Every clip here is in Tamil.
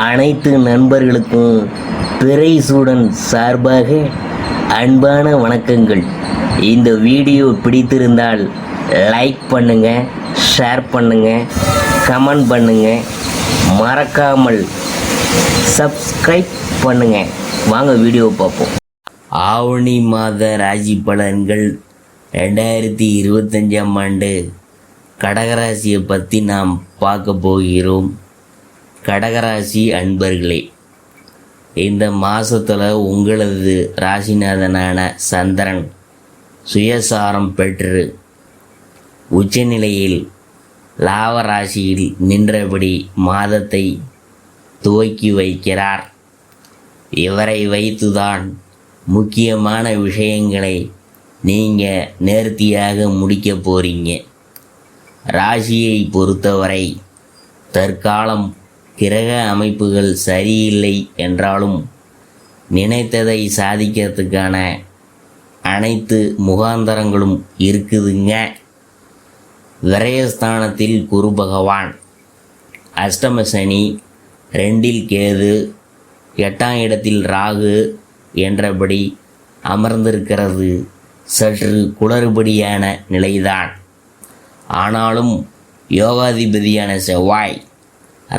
அனைத்து நண்பர்களுக்கும் பிறைசூடன் சார்பாக அன்பான வணக்கங்கள். இந்த வீடியோ பிடித்திருந்தால் லைக் பண்ணுங்க, ஷேர் பண்ணுங்க, கமெண்ட் பண்ணுங்க, மறக்காமல் சப்ஸ்கிரைப் பண்ணுங்க. வாங்க வீடியோ பார்ப்போம். ஆவணி மாத ராசி பலன்கள் 2025ஆம் ஆண்டு கடகராசியை பற்றி நாம் பார்க்க போகிறோம். கடகராசி அன்பர்களே, இந்த மாதத்தில் உங்களது ராசிநாதனான சந்திரன் சுயசாரம் பெற்று உச்சநிலையில் லாபராசியில் நின்றபடி மாதத்தை துவக்கி வைக்கிறார். இவரை வைத்துதான் முக்கியமான விஷயங்களை நீங்கள் நேர்த்தியாக முடிக்க போகிறீங்க. ராசியை பொறுத்தவரை தற்காலம் கிரக அமைப்புகள் சரியில்லை என்றாலும் நினைத்ததை சாதிக்கிறதுக்கான அனைத்து முகாந்தரங்களும் இருக்குதுங்க. விரயஸ்தானத்தில் குரு பகவான், அஷ்டம சனி, 2இல் கேது, 8ஆம் இடத்தில் ராகு என்றபடி அமர்ந்திருக்கிறது சற்று குளறுபடியான நிலைதான். ஆனாலும் யோகாதிபதியான செவ்வாய்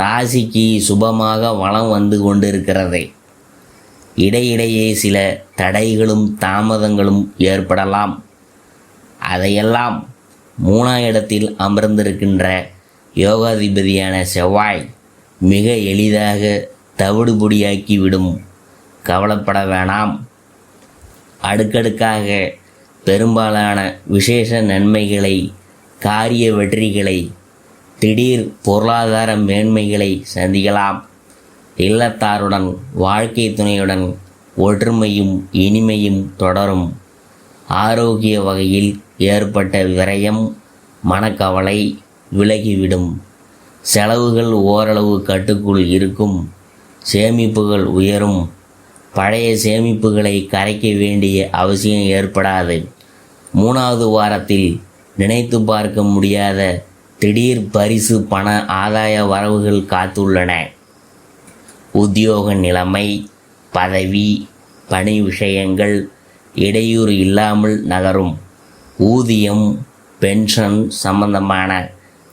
ராசிக்கு சுபமாக வலம் வந்து கொண்டிருக்கிறது. இடையிடையே சில தடைகளும் தாமதங்களும் ஏற்படலாம். அதையெல்லாம் 3ஆம் இடத்தில் அமர்ந்திருக்கின்ற யோகாதிபதியான செவ்வாய் மிக எளிதாக தவிடுபொடியாக்கிவிடும். கவலைப்பட வேணாம். அடுக்கடுக்காக பெரும்பாலான விசேஷ நன்மைகளை, காரிய வெற்றிகளை, திடீர் பொருளாதார மேன்மைகளை சந்திக்கலாம். இல்லத்தாருடன், வாழ்க்கை துணையுடன் ஒற்றுமையும் இனிமையும் தொடரும். ஆரோக்கிய வகையில் ஏற்பட்ட விரயம், மனக்கவலை விலகிவிடும். செலவுகள் ஓரளவு கட்டுக்குள் இருக்கும். சேமிப்புகள் உயரும். பழைய சேமிப்புகளை கரைக்க வேண்டிய அவசியம் ஏற்படாது. 3வது வாரத்தில் நினைத்து பார்க்க முடியாத திடீர் பரிசு பண ஆதாய வரவுகள் காத்துள்ளன. உத்தியோக நிலைமை, பதவி, பணி விஷயங்கள் இடையூறு இல்லாமல் நகரும். ஊதியம், பென்ஷன் சம்பந்தமான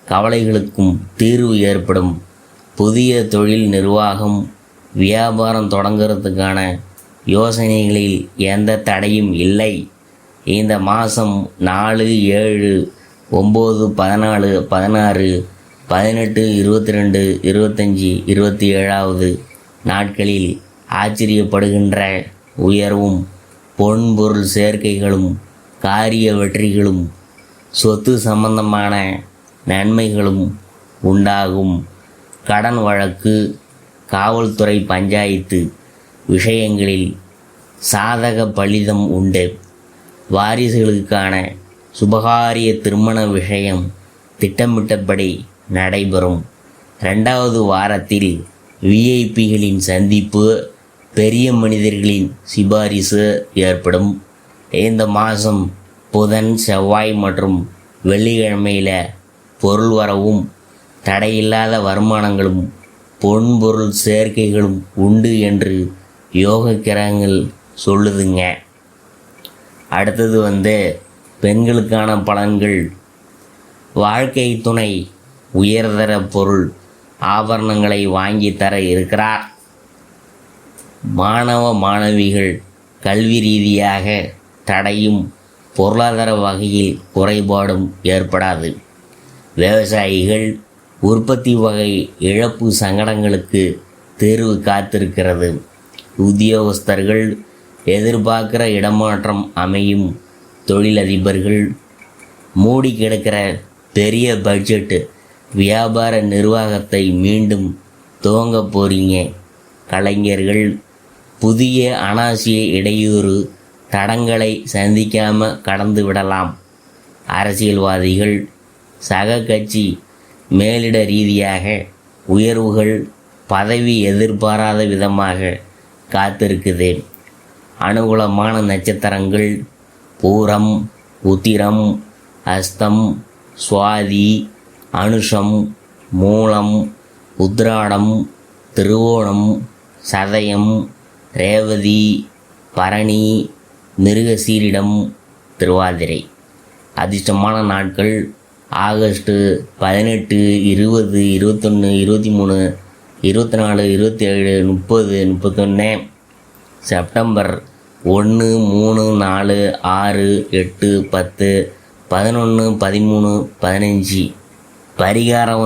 கவலைகளுக்கும் தீர்வு ஏற்படும். புதிய தொழில் நிர்வாகம், வியாபாரம் தொடங்குறதுக்கான யோசனைகளில் எந்த தடையும் இல்லை. இந்த மாதம் 4, 7, 9, 14, 16, 18, 22, 25, 27வது நாட்களில் ஆச்சரியப்படுகின்ற உயர்வும், பொன்பொருள் சேர்க்கைகளும், காரிய வெற்றிகளும், சொத்து சம்பந்தமான நன்மைகளும் உண்டாகும். கடன் வழக்கு, காவல்துறை, பஞ்சாயத்து விஷயங்களில் சாதக பலிதம் உண்டு. வாரிசுகளுக்கான சுபகாரிய திருமண விஷயம் திட்டமிட்டபடி நடைபெறும். 2வது வாரத்தில் விஐபிகளின் சந்திப்பு, பெரிய மனிதர்களின் சிபாரிசு ஏற்படும். இந்த மாதம் புதன், செவ்வாய் மற்றும் வெள்ளிக்கிழமையில் பொருள் வரவும், தடையில்லாத வருமானங்களும், பொன்பொருள் சேர்க்கைகளும் உண்டு என்று யோக கிரகங்கள் சொல்லுதுங்க. அடுத்தது பெண்களுக்கான பலன்கள். வாழ்க்கை துணை உயர்தர பொருள் ஆபரணங்களை வாங்கி தர இருக்கிறார். மாணவ மாணவிகள் கல்வி ரீதியாக தடையும் பொருளாதார வகையில் குறைபாடும் ஏற்படாது. விவசாயிகள் உற்பத்தி வகை இழப்பு சங்கடங்களுக்கு தீர்வு காத்திருக்கிறது. உத்தியோகஸ்தர்கள் எதிர்பார்க்கிற இடமாற்றம் அமையும். தொழிலதிபர்கள் மூடி கிடக்கிற பெரிய பட்ஜெட் வியாபார நிர்வாகத்தை மீண்டும் துவங்க போறீங்க. கலைஞர்கள் புதிய அனாவசிய இடையூறு தடங்களை சந்திக்காமல் கடந்து விடலாம். அரசியல்வாதிகள் சக கட்சி மேலிட ரீதியாக உயர்வுகள், பதவி எதிர்பாராத விதமாக காத்திருக்குது. அனுகூலமான நட்சத்திரங்கள் பூரம், உத்திரம், அஸ்தம், சுவாதி, அனுஷம், மூலம், உத்ராடம், திருவோணம், சதயம், ரேவதி, பரணி, மிருகசீரிடம், திருவாதிரை. அதிர்ஷ்டமான நாட்கள் ஆகஸ்ட்டு 18, 20, 21, 23, 24, 27, 30, 31, செப்டம்பர் 1, 3, 4, 6, 8, 10, 11, 13, 15. பரிகாரம்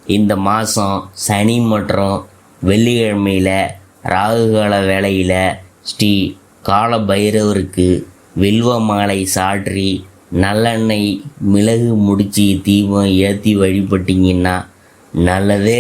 இந்த மாதம் சனி மற்றும் வெள்ளிக்கிழமையில் ராகுகால வேளையில் ஸ்ரீ கால பைரவருக்கு வில்வ மாலை சாற்றி நல்லெண்ணெய் மிளகு முடிச்சு தீபம் ஏற்றி வழிபட்டிங்கன்னா நல்லதே